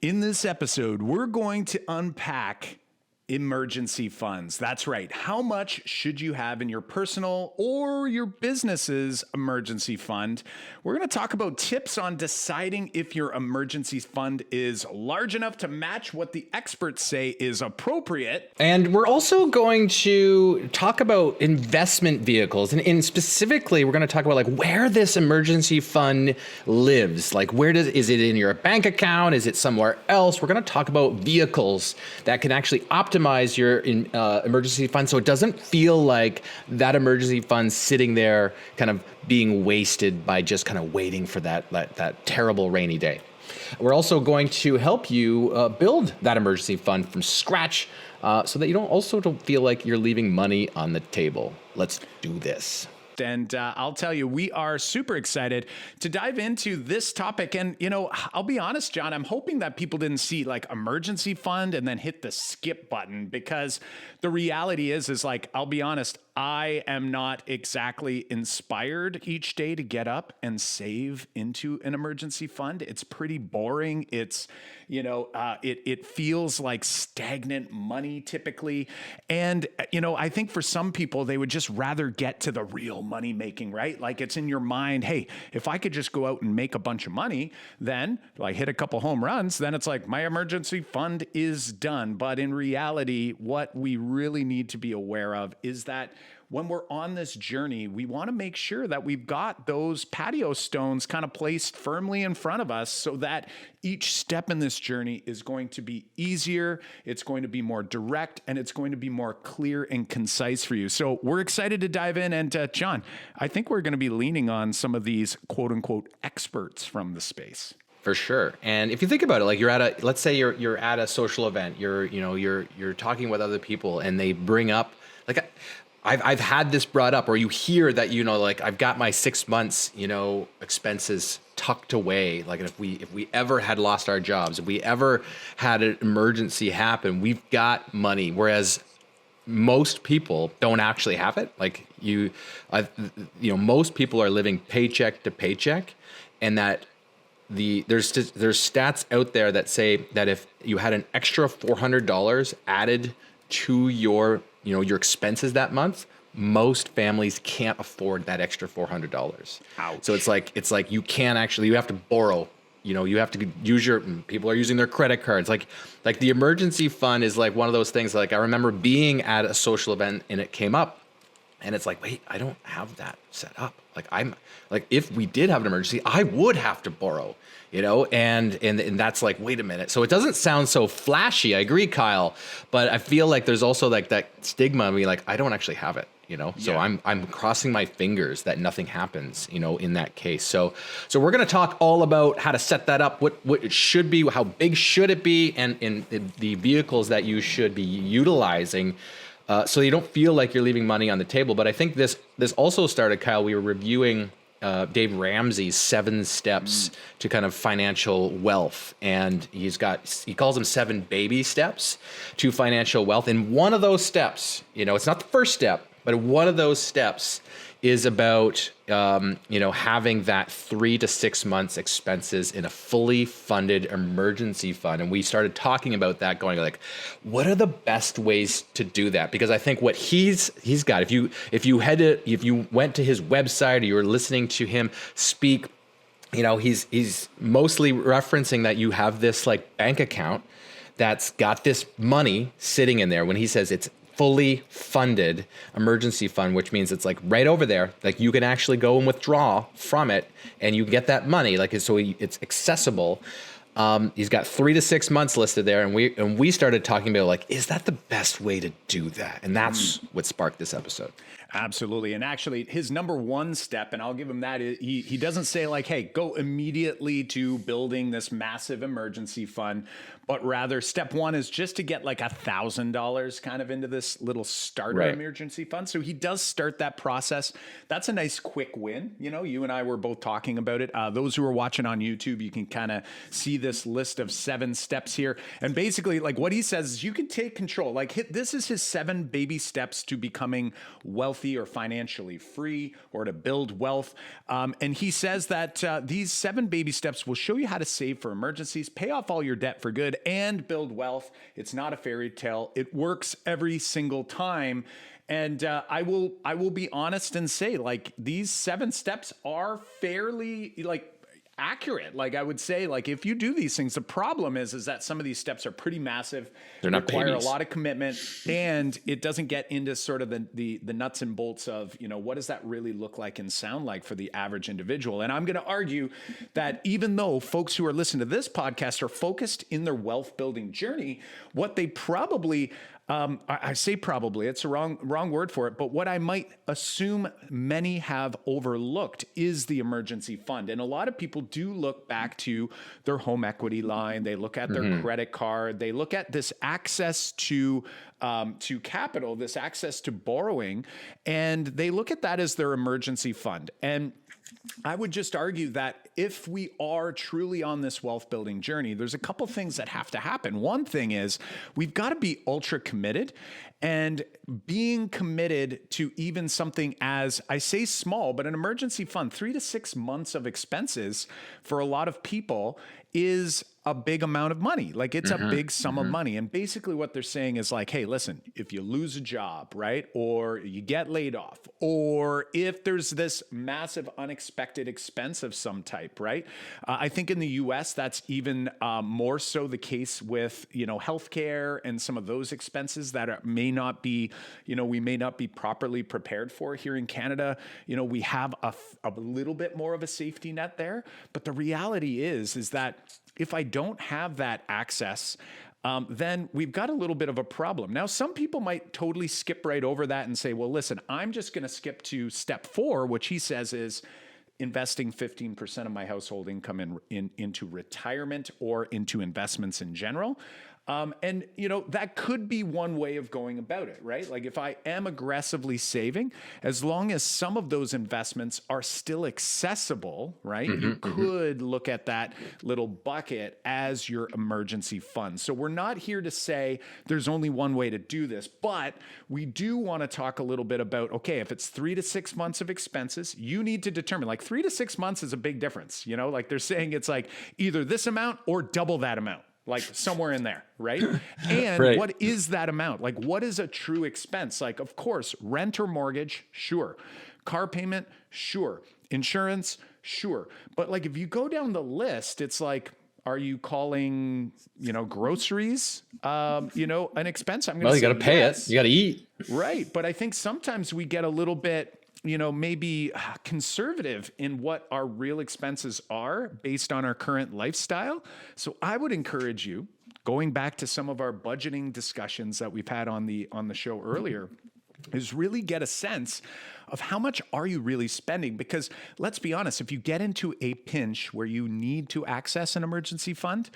In this episode, we're going to unpack emergency funds. That's right. How much should you have in your personal or your business's emergency fund? We're going to talk about tips on deciding if your emergency fund is large enough to match what the experts say is appropriate. And we're also going to talk about investment vehicles. And specifically, we're going to talk about like where this emergency fund lives. Like is it in your bank account? Is it somewhere else? We're going to talk about vehicles that can actually optimize your emergency fund so it doesn't feel like that emergency fund sitting there kind of being wasted by just kind of waiting for that terrible rainy day. We're also going to help you build that emergency fund from scratch so that you don't feel like you're leaving money on the table. Let's do this. And I'll tell you, we are super excited to dive into this topic. And, I'll be honest, John, I'm hoping that people didn't see like emergency fund and then hit the skip button, because the reality is like, I'll be honest, I am not exactly inspired each day to get up and save into an emergency fund. It's pretty boring. It's, it feels like stagnant money typically. And, I think for some people, they would just rather get to the real money making, right? Like it's in your mind, hey, if I could just go out and make a bunch of money, then like hit a couple home runs, then it's like my emergency fund is done. But in reality, what we really need to be aware of is that when we're on this journey, we want to make sure that we've got those patio stones kind of placed firmly in front of us so that each step in this journey is going to be easier, it's going to be more direct, and it's going to be more clear and concise for you. So we're excited to dive in. And John, I think we're going to be leaning on some of these quote unquote experts from the space. For sure. And if you think about it, like let's say you're at a social event, you're talking with other people and they bring up like, I've had this brought up, or you hear that, like I've got my 6 months, expenses tucked away. Like if we ever had lost our jobs, if we ever had an emergency happen, we've got money. Whereas most people don't actually have it. Like most people are living paycheck to paycheck, and that there's stats out there that say that if you had an extra $400 added to your expenses that month, most families can't afford that extra $400. Ouch. So it's like you have to borrow. You have to use people are using their credit cards. Like the emergency fund is like one of those things. Like I remember being at a social event and it came up, and it's like, wait, I don't have that set up. Like if we did have an emergency, I would have to borrow, and that's like, wait a minute. So it doesn't sound so flashy. I agree, Kyle, but I feel like there's also like that stigma of me, like I don't actually have it, so Yeah. I'm crossing my fingers that nothing happens, in that case. So we're going to talk all about how to set that up, what it should be, how big should it be, and in the vehicles that you should be utilizing, so you don't feel like you're leaving money on the table. But I think this also started, Kyle, we were reviewing Dave Ramsey's 7 steps to kind of financial wealth. And he calls them 7 baby steps to financial wealth. And one of those steps, it's not the first step, but one of those steps is about, having that 3 to 6 months expenses in a fully funded emergency fund. And we started talking about that, going like, what are the best ways to do that? Because I think what he's got, if you went to his website or you were listening to him speak, he's mostly referencing that you have this like bank account that's got this money sitting in there. When he says it's fully funded emergency fund, which means it's like right over there, like you can actually go and withdraw from it and you get that money, so it's accessible. He's got 3 to 6 months listed there, and we started talking about like, is that the best way to do that? And that's what sparked this episode. Absolutely. And actually his number one step, and I'll give him that, he doesn't say like, hey, go immediately to building this massive emergency fund, but rather step one is just to get like $1,000 kind of into this little starter emergency fund. So he does start that process. That's a nice quick win. You and I were both talking about it. Those who are watching on YouTube, you can kind of see this list of 7 steps here. And basically like what he says is you can take control. Like this is his 7 baby steps to becoming wealthy wealthy or financially free or to build wealth. And he says that these 7 baby steps will show you how to save for emergencies, pay off all your debt for good, and build wealth. It's not a fairy tale. It works every single time. And I will be honest and say, like, these 7 steps are fairly accurate. Like, I would say, like, if you do these things, the problem is that some of these steps are pretty massive. They're not require babies. a lot of commitment, and it doesn't get into sort of the nuts and bolts of, what does that really look like and sound like for the average individual. And I'm going to argue that even though folks who are listening to this podcast are focused in their wealth building journey, what they probably I say probably, it's a wrong word for it, but what I might assume many have overlooked is the emergency fund. And a lot of people do look back to their home equity line. They look at their credit card. They look at this access to capital, this access to borrowing, and they look at that as their emergency fund. And I would just argue that if we are truly on this wealth building journey, there's a couple things that have to happen. One thing is we've got to be ultra committed, and being committed to even something as, I say small, but an emergency fund, 3 to 6 months of expenses for a lot of people is a big amount of money. Like, it's a big sum of money. And basically what they're saying is like, hey, listen, if you lose a job, right? Or you get laid off, or if there's this massive unexpected expense of some type, right? I think in the US, that's even more so the case with, healthcare and some of those expenses that may not be, we may not be properly prepared for. Here in Canada, we have a little bit more of a safety net there. But the reality is that if I don't have that access, then we've got a little bit of a problem. Now, some people might totally skip right over that and say, well, listen, I'm just going to skip to step 4, which he says is investing 15% of my household income into retirement or into investments in general. And that could be one way of going about it, right? Like, if I am aggressively saving, as long as some of those investments are still accessible, right? You could look at that little bucket as your emergency fund. So we're not here to say there's only one way to do this, but we do want to talk a little bit about, okay, if it's 3 to 6 months of expenses, you need to determine, like, 3 to 6 months is a big difference, like they're saying it's like either this amount or double that amount. Like, somewhere in there, right? And Right. What is that amount? Like, what is a true expense? Like, of course, rent or mortgage, sure. Car payment, sure. Insurance, sure. But like, if you go down the list, it's like, are you calling, groceries, an expense? I'm going to Well, you say got to pay yes. it. You got to eat. Right. But I think sometimes we get a little bit, maybe conservative in what our real expenses are based on our current lifestyle. So I would encourage you, going back to some of our budgeting discussions that we've had on the show earlier, is really get a sense of how much are you really spending? Because let's be honest, if you get into a pinch where you need to access an emergency fund,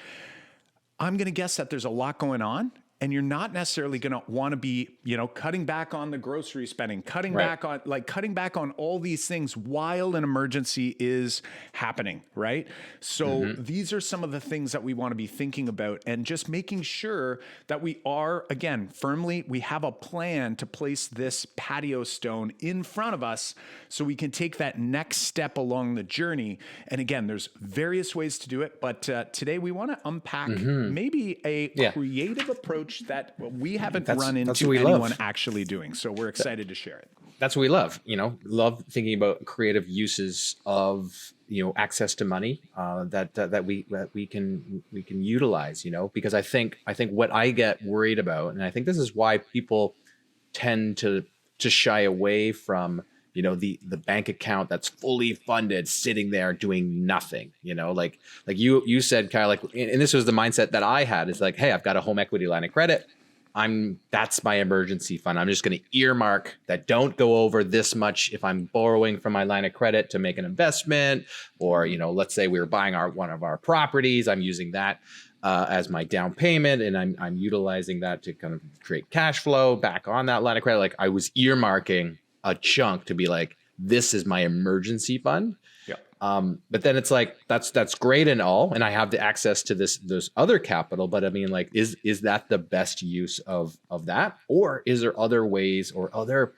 I'm going to guess that there's a lot going on. And you're not necessarily going to want to be, cutting back on the grocery spending, cutting back on all these things while an emergency is happening, right? So these are some of the things that we want to be thinking about, and just making sure that we are, again, we have a plan to place this patio stone in front of us so we can take that next step along the journey. And again, there's various ways to do it, but today we want to unpack maybe a creative approach that we haven't run into anyone actually doing. So we're excited to share it. That's what we love. Love thinking about creative uses of access to money that we can utilize. Because I think what I get worried about, and I think this is why people tend to shy away from the bank account that's fully funded, sitting there doing nothing, like you said, Kyle, like, and this was the mindset that I had, is like, hey, I've got a home equity line of credit. That's my emergency fund. I'm just going to earmark that. Don't go over this much if I'm borrowing from my line of credit to make an investment, or, let's say we were buying one of our properties. I'm using that as my down payment, and I'm utilizing that to kind of create cash flow back on that line of credit. Like, I was earmarking a chunk to be like, this is my emergency fund. But then it's like, that's great and all, and I have the access to this other capital. But I mean, like, is that the best use of that, or is there other ways or other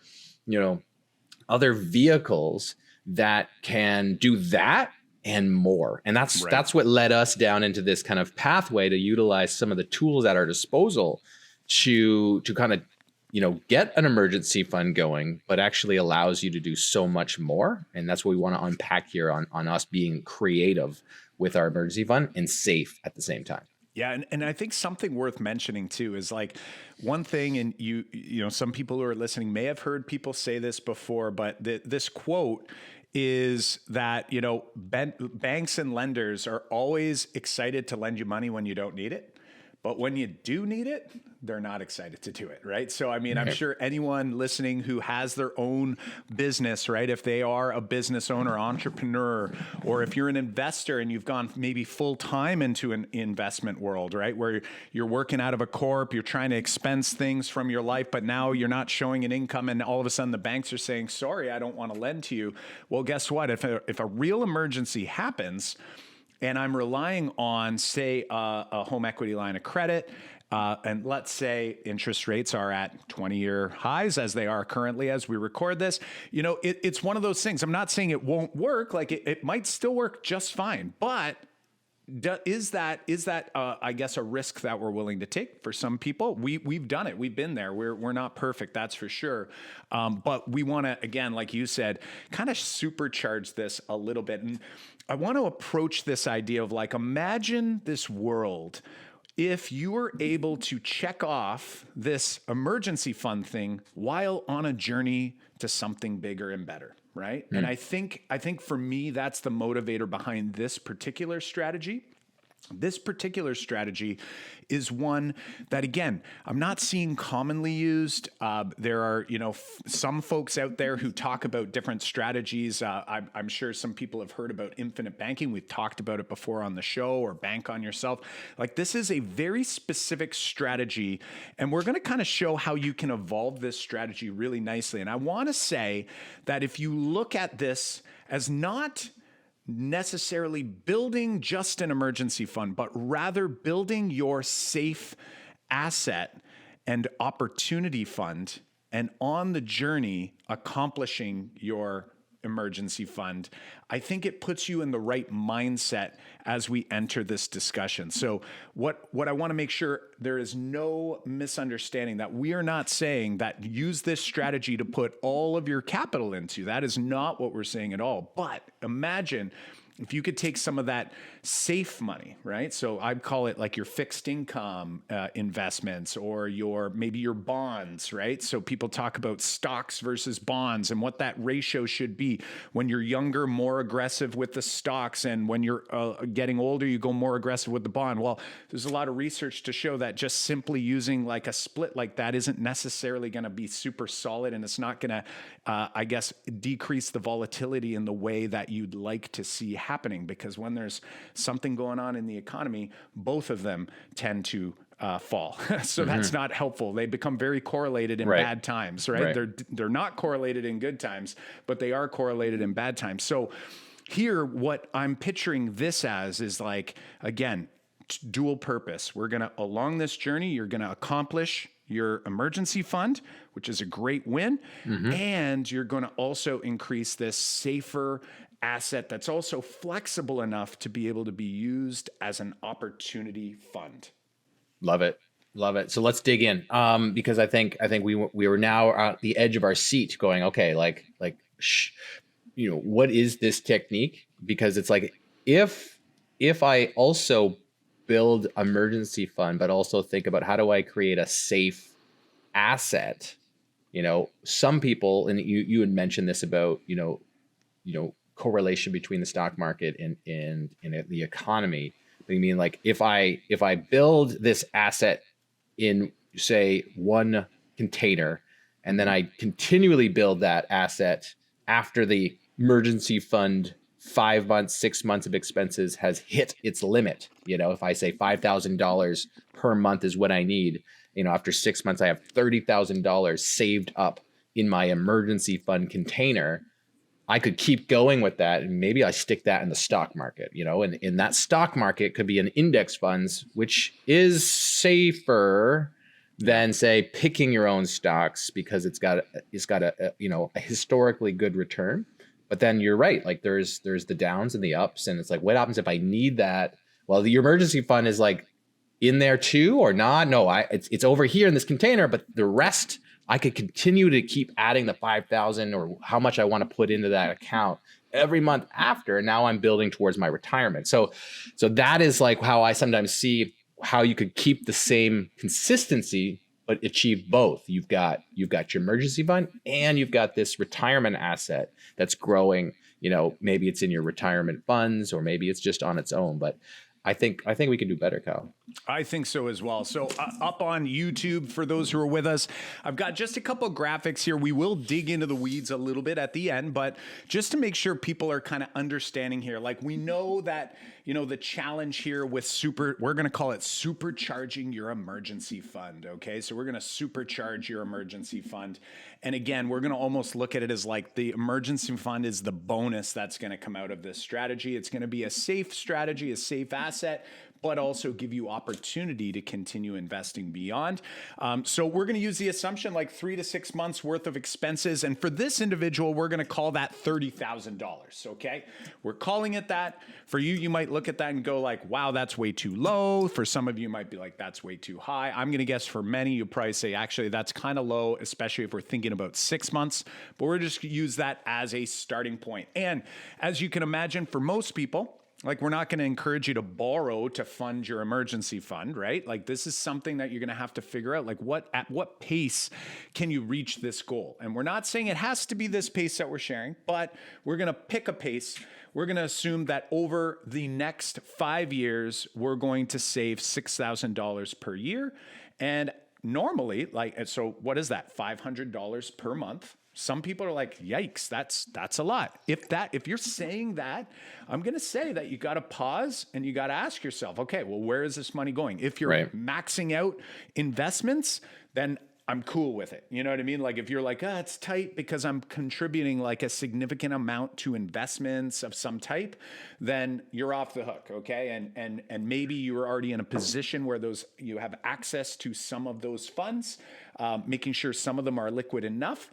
other vehicles that can do that and more. And that's what led us down into this kind of pathway to utilize some of the tools at our disposal to kind of, get an emergency fund going, but actually allows you to do so much more. And that's what we want to unpack here on us being creative with our emergency fund and safe at the same time. Yeah, and I think something worth mentioning too is like one thing, and some people who are listening may have heard people say this before, but this quote is that banks and lenders are always excited to lend you money when you don't need it, but when you do need it, they're not excited to do it, right? So, I mean, I'm sure anyone listening who has their own business, right? If they are a business owner, entrepreneur, or if you're an investor and you've gone maybe full time into an investment world, right? Where you're working out of a corp, you're trying to expense things from your life, but now you're not showing an income, and all of a sudden the banks are saying, sorry, I don't want to lend to you. Well, guess what? If a real emergency happens, and I'm relying on, say, a home equity line of credit, and let's say interest rates are at 20-year highs as they are currently as we record this, it's one of those things. I'm not saying it won't work. Like it might still work just fine, but is that I guess a risk that we're willing to take for some people? We've done it. We've been there. We're not perfect, that's for sure. But we want to, again, like you said, kind of supercharge this a little bit. And I want to approach this idea of like, imagine this world if you were able to check off this emergency fund thing while on a journey to something bigger and better, right? And I think for me, that's the motivator behind this particular strategy. This particular strategy is one that, again, I'm not seeing commonly used. There are, some folks out there who talk about different strategies. I'm sure some people have heard about infinite banking. We've talked about it before on the show, or bank on yourself. Like, this is a very specific strategy, and we're going to kind of show how you can evolve this strategy really nicely. And I want to say that if you look at this as not necessarily building just an emergency fund, but rather building your safe asset and opportunity fund, and on the journey accomplishing your emergency fund, I think it puts you in the right mindset as we enter this discussion. So what I want to make sure there is no misunderstanding, that we are not saying that use this strategy to put all of your capital into. That is not what we're saying at all. But imagine if you could take some of that safe money, right? So I'd call it like your fixed income investments, or maybe your bonds, right? So people talk about stocks versus bonds and what that ratio should be. When you're younger, more aggressive with the stocks, and when you're getting older, you go more aggressive with the bond. Well, there's a lot of research to show that just simply using like a split like that isn't necessarily going to be super solid, and it's not going to, I guess, decrease the volatility in the way that you'd like to see happening, because when there's something going on in the economy, both of them tend to fall. So that's not helpful. They become very correlated in bad times, right? They're not correlated in good times, but they are correlated in bad times. So here, what I'm picturing this as is like, again, dual purpose. We're going to, along this journey, you're going to accomplish your emergency fund, which is a great win. And you're going to also increase this safer asset that's also flexible enough to be able to be used as an opportunity fund. Love it. Love it. So let's dig in, because I think we were now at the edge of our seat going, okay, what is this technique? Because it's like, if I also build emergency fund, but also think about how do I create a safe asset, some people, and you had mentioned this about, correlation between the stock market and the economy. I mean, like if I build this asset in, say, one container, and then I continually build that asset after the emergency fund 5 months, 6 months of expenses has hit its limit. If I say $5,000 per month is what I need, after 6 months, I have $30,000 saved up in my emergency fund container. I could keep going with that, and maybe I stick that in the stock market, and in that stock market could be an index funds, which is safer, than say picking your own stocks because it's got a historically good return. But then you're right, like there's the downs and the ups, and it's like, what happens if I need that? Well, your emergency fund is like in there too or not? No, it's over here in this container, but the rest I could continue to keep adding the 5,000 or how much I want to put into that account every month after. And now I'm building towards my retirement. So that is like how I sometimes see how you could keep the same consistency but achieve both. You've got your emergency fund and you've got this retirement asset that's growing. Maybe it's in your retirement funds or maybe it's just on its own. But I think we can do better, Kyle. I think so as well. So up on YouTube, for those who are with us, I've got just a couple of graphics here. We will dig into the weeds a little bit at the end, but just to make sure people are kind of understanding here, like we know that, the challenge here with we're going to call it supercharging your emergency fund. Okay. So we're going to supercharge your emergency fund. And again, we're going to almost look at it as like the emergency fund is the bonus that's going to come out of this strategy. It's going to be a safe strategy, a safe asset, but also give you opportunity to continue investing beyond. So we're going to use the assumption like 3 to 6 months worth of expenses. And for this individual, we're going to call that $30,000. Okay. We're calling it that. For you, you might look at that and go like, wow, that's way too low. For some of you might be like, that's way too high. I'm going to guess for many, you'll probably say, actually, that's kind of low, especially if we're thinking about 6 months, but we're just going to use that as a starting point. And as you can imagine, for most people, like we're not going to encourage you to borrow to fund your emergency fund, right? Like this is something that you're going to have to figure out, like at what pace can you reach this goal? And we're not saying it has to be this pace that we're sharing, but we're going to pick a pace. We're going to assume that over the next 5 years, we're going to save $6,000 per year. And normally, so what is that? $500 per month. Some people are like, yikes, that's a lot. If you're saying that, I'm going to say that you got to pause and you got to ask yourself, okay, well, where is this money going? If you're maxing out investments, then I'm cool with it. You know what I mean? Like if you're like, it's tight because I'm contributing like a significant amount to investments of some type, then you're off the hook. Okay. And maybe you're already in a position where you have access to some of those funds, making sure some of them are liquid enough.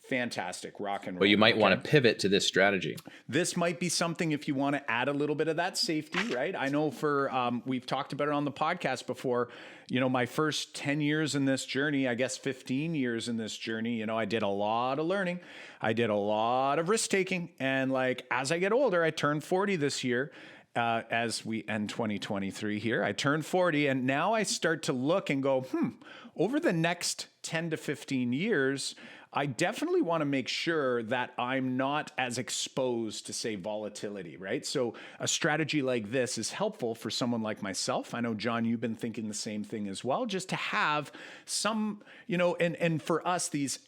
Fantastic, rock and roll. But you might want to pivot to this strategy. This might be something if you want to add a little bit of that safety, right? I know we've talked about it on the podcast before, my first 10 years in this journey, I guess 15 years in this journey, I did a lot of learning. I did a lot of risk taking. And like, as I get older, I turned 40 this year. As we end 2023 here, I turned 40 and now I start to look and go, over the next 10 to 15 years, I definitely want to make sure that I'm not as exposed to, say, volatility, right? So a strategy like this is helpful for someone like myself. I know, John, you've been thinking the same thing as well, just to have some, and for us, these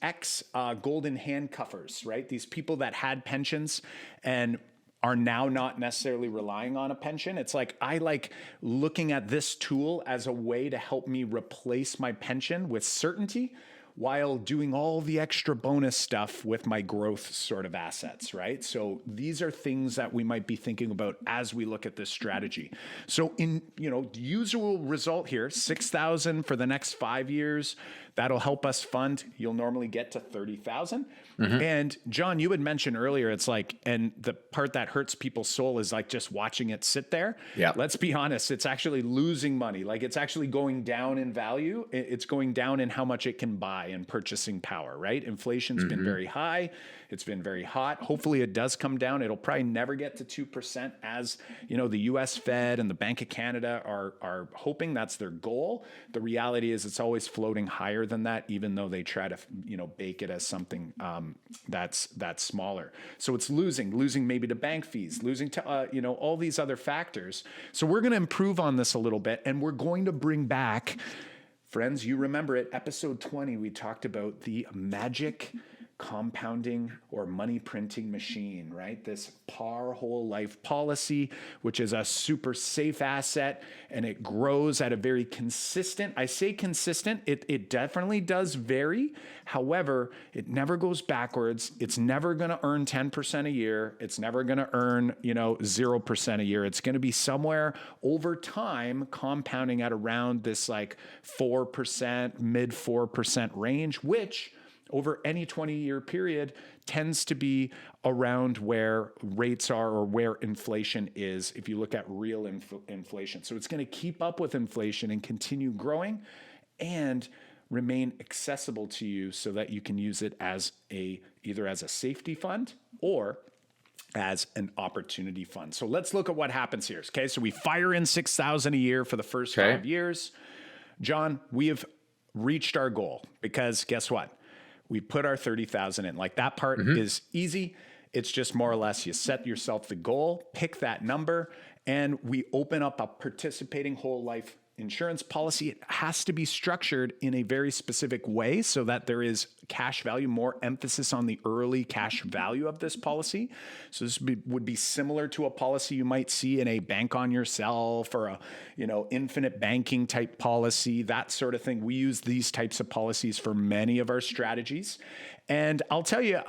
golden handcuffers, right? These people that had pensions and are now not necessarily relying on a pension. It's like, I like looking at this tool as a way to help me replace my pension with certainty while doing all the extra bonus stuff with my growth sort of assets, right? So these are things that we might be thinking about as we look at this strategy. So the usual result here, 6,000 for the next 5 years, that'll help us fund. You'll normally get to 30,000. Mm-hmm. And John, you had mentioned earlier, it's like, and the part that hurts people's soul is like just watching it sit there. Yeah. Let's be honest. It's actually losing money. Like it's actually going down in value. It's going down in how much it can buy and purchasing power, right? Inflation's been very high. It's been very hot. Hopefully it does come down. It'll probably never get to 2% as, the US Fed and the Bank of Canada are hoping that's their goal. The reality is it's always floating higher than that, even though they try to, bake it as something that's smaller. So it's losing maybe to bank fees, losing to, all these other factors. So we're going to improve on this a little bit, and we're going to bring back, friends, you remember it, episode 20, we talked about the magic compounding or money printing machine, right? This par whole life policy, which is a super safe asset, and it grows at a very consistent, I say consistent, it definitely does vary. However, it never goes backwards. It's never going to earn 10% a year. It's never going to earn, 0% a year. It's going to be somewhere over time compounding at around this like 4%, mid 4% range, which over any 20-year period tends to be around where rates are or where inflation is if you look at real inflation. So it's going to keep up with inflation and continue growing and remain accessible to you so that you can use it as either as a safety fund or as an opportunity fund. So let's look at what happens here. Okay, so we fire in $6,000 a year for the first 5 years. John, we have reached our goal because guess what? We put our 30,000 in. Like that part is easy. It's just more or less you set yourself the goal, pick that number, and we open up a participating whole life insurance policy. It has to be structured in a very specific way so that there is cash value, more emphasis on the early cash value of this policy. So this would be similar to a policy you might see in a bank on yourself or a, infinite banking type policy, that sort of thing. We use these types of policies for many of our strategies. And I'll tell you,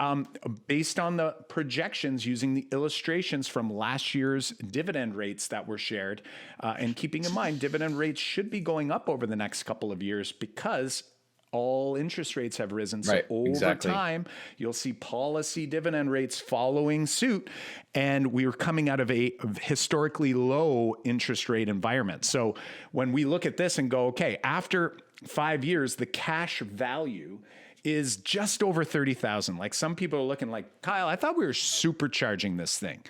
based on the projections using the illustrations from last year's dividend rates that were shared, and keeping in mind, dividend rates should be going up over the next couple of years because all interest rates have risen. So over time, you'll see policy dividend rates following suit. And we were coming out of a historically low interest rate environment. So when we look at this and go, okay, after 5 years, the cash value is just over 30,000. Like some people are looking like, Kyle, I thought we were supercharging this thing,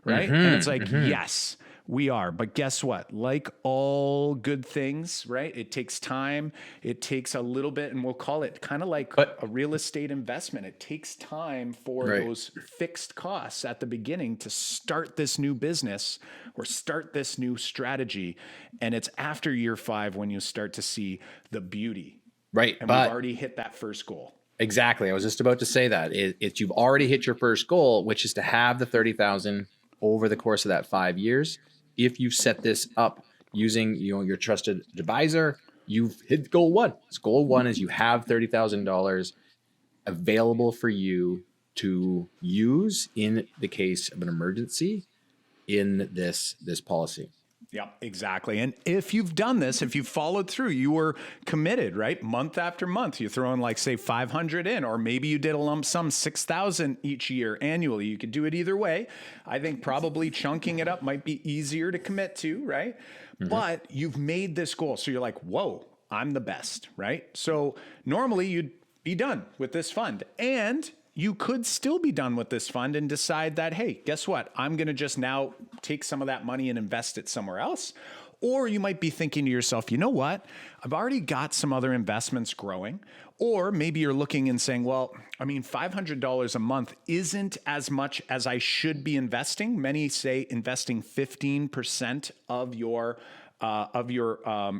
right? And it's like, yes, we are. But guess what? Like all good things, right? It takes time. It takes a little bit, and we'll call it kind of like a real estate investment. It takes time for those fixed costs at the beginning to start this new business or start this new strategy. And it's after year 5 when you start to see the beauty. Right. And we've already hit that first goal. Exactly. I was just about to say that. You've already hit your first goal, which is to have the 30,000 over the course of that 5 years. If you set this up using your trusted advisor, you've hit goal 1. So goal 1 is you have $30,000 available for you to use in the case of an emergency in this policy. Yeah, exactly. And if you've done this, if you've followed through, you were committed, right? Month after month, you throw in like say 500 in, or maybe you did a lump sum 6,000 each year annually. You could do it either way. I think probably chunking it up might be easier to commit to, right? But you've made this goal. So you're like, whoa, I'm the best, right? So normally you'd be done with this fund, and you could still be done with this fund and decide that, hey, guess what? I'm going to just now take some of that money and invest it somewhere else. Or you might be thinking to yourself, you know what? I've already got some other investments growing. Or maybe you're looking and saying, well, I mean, $500 a month isn't as much as I should be investing. Many say investing 15% of your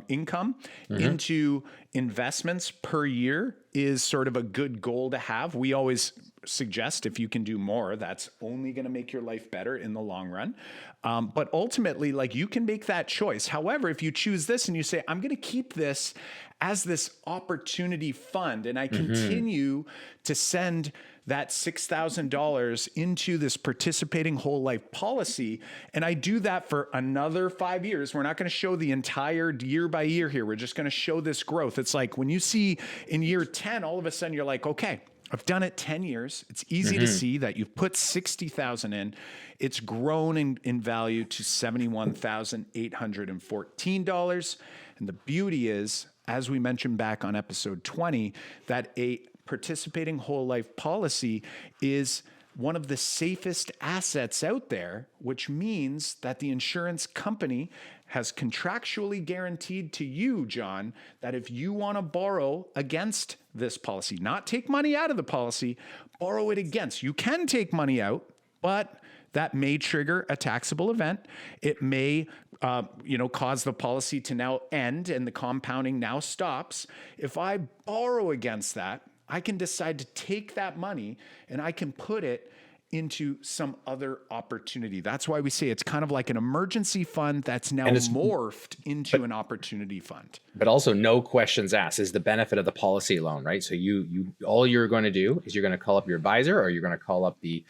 income into investments per year is sort of a good goal to have. We always suggest if you can do more, that's only going to make your life better in the long run. But ultimately, like you can make that choice. However, if you choose this and you say, I'm going to keep this as this opportunity fund, and I continue to send that $6,000 into this participating whole life policy, and I do that for another 5 years. We're not going to show the entire year by year here. We're just going to show this growth. It's like when you see in year 10, all of a sudden you're like, okay, I've done it 10 years. It's easy to see that you've put 60,000 in. It's grown in value to $71,814. And the beauty is, as we mentioned back on episode 20, that a participating whole life policy is one of the safest assets out there, which means that the insurance company has contractually guaranteed to you, John, that if you want to borrow against this policy, not take money out of the policy, borrow it against. You can take money out, but that may trigger a taxable event. It may, cause the policy to now end and the compounding now stops. If I borrow against that, I can decide to take that money and I can put it into some other opportunity. That's why we say it's kind of like an emergency fund that's now morphed into an opportunity fund. But also no questions asked is the benefit of the policy loan, right? So you all you're going to do is you're going to call up your advisor, or you're going to call up the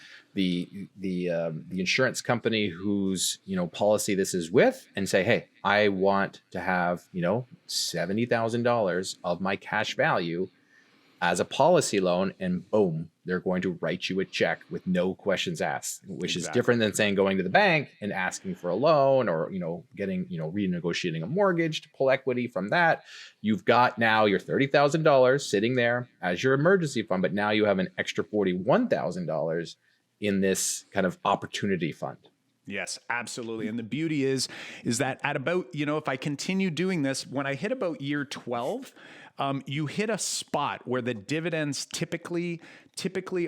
insurance company whose policy this is with, and say, hey, I want to have $70,000 of my cash value as a policy loan, and boom, they're going to write you a check with no questions asked, which is different than saying going to the bank and asking for a loan, or getting renegotiating a mortgage to pull equity from that. You've got now your $30,000 sitting there as your emergency fund, but now you have an extra $41,000 in this kind of opportunity fund. Yes, absolutely. And the beauty is that at about, if I continue doing this, when I hit about year 12, you hit a spot where the dividends typically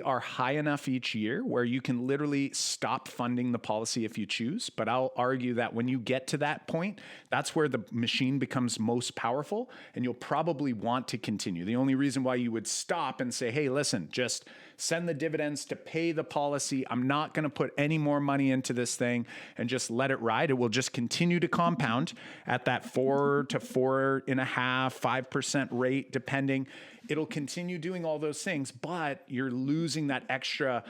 are high enough each year where you can literally stop funding the policy if you choose. But I'll argue that when you get to that point, that's where the machine becomes most powerful, and you'll probably want to continue. The only reason why you would stop and say, hey, listen, just send the dividends to pay the policy. I'm not going to put any more money into this thing and just let it ride. It will just continue to compound at that 4 to 4.5, 5% rate, depending. It'll continue doing all those things, but you're losing that extra,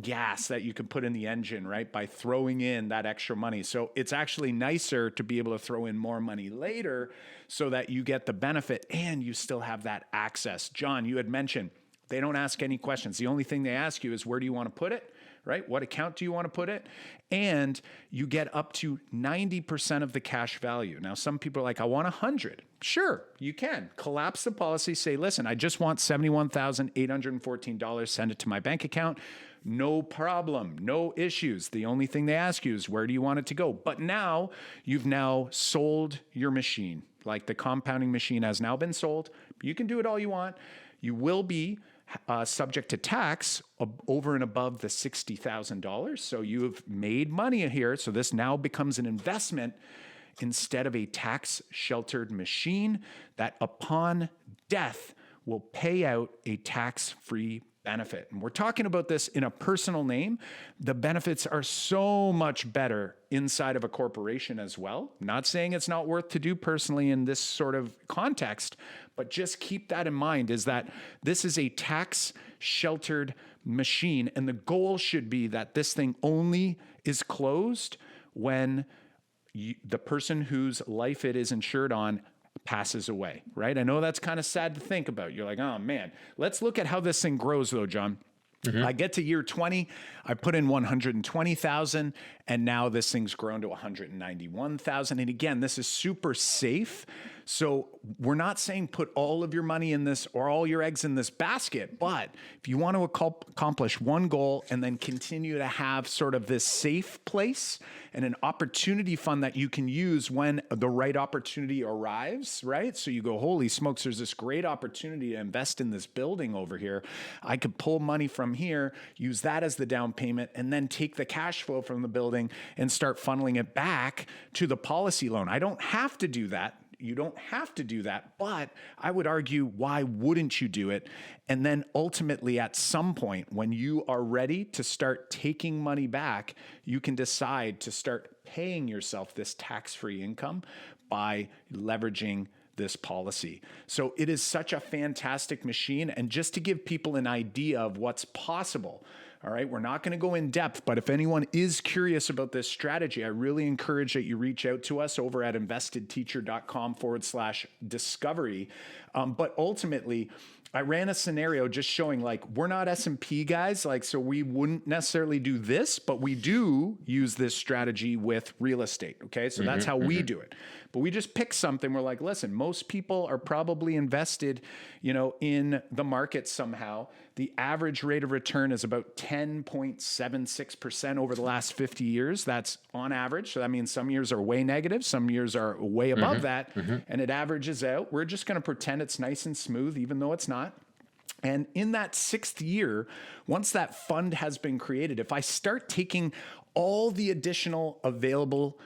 gas that you can put in the engine, right? By throwing in that extra money. So it's actually nicer to be able to throw in more money later so that you get the benefit and you still have that access. John, you had mentioned they don't ask any questions. The only thing they ask you is, where do you want to put it? Right? What account do you want to put it? And you get up to 90% of the cash value. Now, some people are like, I want 100. Sure, you can. Collapse the policy. Say, listen, I just want $71,814. Send it to my bank account. No problem. No issues. The only thing they ask you is, where do you want it to go? But now you've sold your machine. Like, the compounding machine has now been sold. You can do it all you want. You will be subject to tax over and above the $60,000. So you have made money here. So this now becomes an investment instead of a tax-sheltered machine that upon death will pay out a tax-free benefit. And we're talking about this in a personal name. The benefits are so much better inside of a corporation as well. Not saying it's not worth to do personally in this sort of context, but just keep that in mind, is that this is a tax-sheltered machine. And the goal should be that this thing only is closed when the person whose life it is insured on passes away, right? I know that's kind of sad to think about. You're like, oh man, let's look at how this thing grows though, John. Mm-hmm. I get to year 20, I put in 120,000, and now this thing's grown to 191,000. And again, this is super safe. So we're not saying put all of your money in this or all your eggs in this basket, but if you want to accomplish one goal and then continue to have sort of this safe place and an opportunity fund that you can use when the right opportunity arrives, right? So you go, holy smokes, there's this great opportunity to invest in this building over here. I could pull money from here, use that as the down payment, and then take the cash flow from the building and start funneling it back to the policy loan. I don't have to do that. You don't have to do that, but I would argue, why wouldn't you do it? And then ultimately at some point when you are ready to start taking money back, you can decide to start paying yourself this tax-free income by leveraging this policy. So it is such a fantastic machine. And just to give people an idea of what's possible, all right, we're not going to go in depth, but if anyone is curious about this strategy, I really encourage that you reach out to us over at investedteacher.com/discovery. But ultimately, I ran a scenario just showing like we're not S&P guys, like so we wouldn't necessarily do this, but we do use this strategy with real estate. Okay, so that's how we do it. But we just pick something. We're like, listen, most people are probably invested, in the market somehow. The average rate of return is about 10.76% over the last 50 years. That's on average. So that means some years are way negative, some years are way above that, and it averages out. We're just going to pretend it's nice and smooth, even though it's not. And in that 6th year, once that fund has been created, if I start taking all the additional available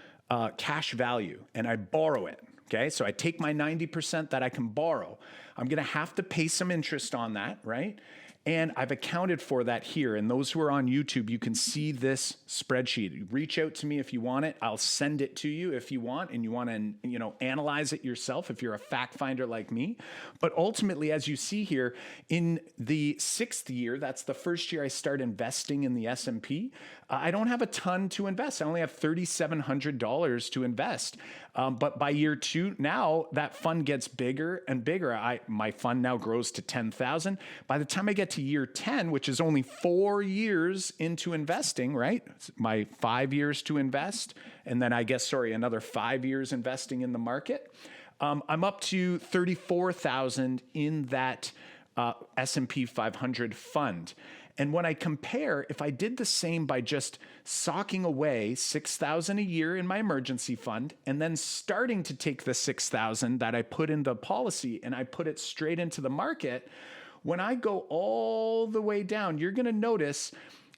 cash value and I borrow it, Okay. So I take my 90% that I can borrow. I'm going to have to pay some interest on that, right? And I've accounted for that here. And those who are on YouTube, you can see this spreadsheet. Reach out to me if you want it. I'll send it to you if you want, and you want to, analyze it yourself if you're a fact finder like me. But ultimately, as you see here, in the 6th year, that's the first year I start investing in the S&P, I don't have a ton to invest. I only have $3,700 to invest. But by year 2, now that fund gets bigger and bigger. My fund now grows to 10,000. By the time I get to year 10, which is only 4 years into investing, right? My 5 years to invest. And then another 5 years investing in the market. I'm up to 34,000 in that S&P 500 fund. And when I compare, if I did the same by just socking away 6,000 a year in my emergency fund, and then starting to take the 6,000 that I put in the policy and I put it straight into the market, when I go all the way down, you're going to notice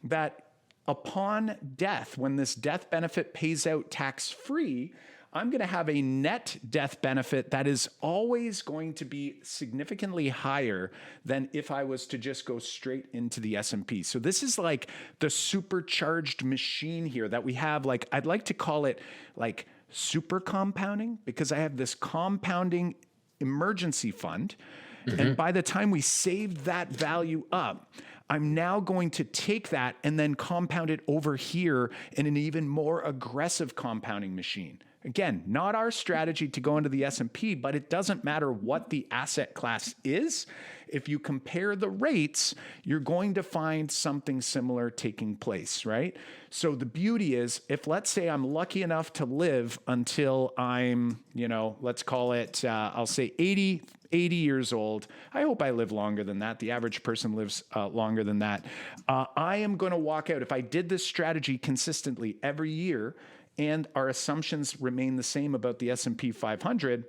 that upon death, when this death benefit pays out tax-free, I'm going to have a net death benefit that is always going to be significantly higher than if I was to just go straight into the S&P. So this is like the supercharged machine here that we have. Like, I'd like to call it like super compounding, because I have this compounding emergency fund. And by the time we save that value up, I'm now going to take that and then compound it over here in an even more aggressive compounding machine. Again, not our strategy to go into the S&P, but it doesn't matter what the asset class is. If you compare the rates, you're going to find something similar taking place, right? So the beauty is, if let's say I'm lucky enough to live until I'm, let's call it, I'll say 80 years old. I hope I live longer than that. The average person lives longer than that. I am going to walk out. If I did this strategy consistently every year, and our assumptions remain the same about the S&P 500,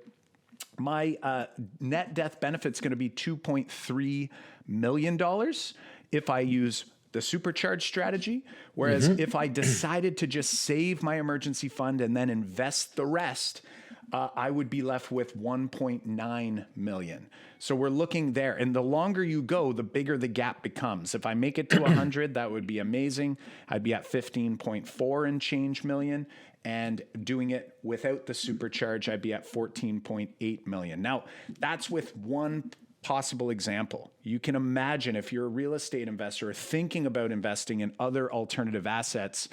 my net death benefit is going to be $2.3 million if I use the supercharged strategy. Whereas if I decided to just save my emergency fund and then invest the rest, I would be left with 1.9 million. So we're looking there. And the longer you go, the bigger the gap becomes. If I make it to 100, that would be amazing. I'd be at 15.4 and change million. And doing it without the supercharge, I'd be at 14.8 million. Now, that's with one possible example. You can imagine if you're a real estate investor thinking about investing in other alternative assets,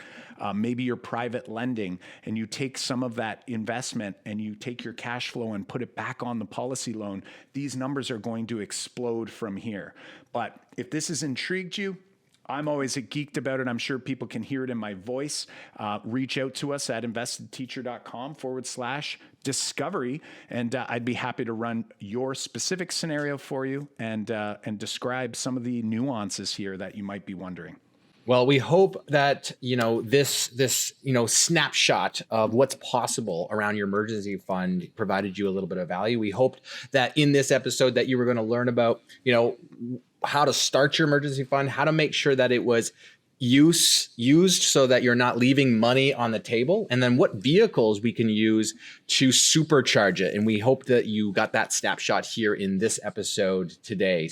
maybe you're private lending, and you take some of that investment and you take your cash flow and put it back on the policy loan, these numbers are going to explode from here. But if this has intrigued you, I'm always geeked about it. I'm sure people can hear it in my voice. Reach out to us at investedteacher.com/discovery, and I'd be happy to run your specific scenario for you and describe some of the nuances here that you might be wondering. Well, we hope that, this snapshot of what's possible around your emergency fund provided you a little bit of value. We hoped that in this episode that you were going to learn about, how to start your emergency fund, how to make sure that it was used so that you're not leaving money on the table, and then what vehicles we can use to supercharge it. And we hope that you got that snapshot here in this episode today.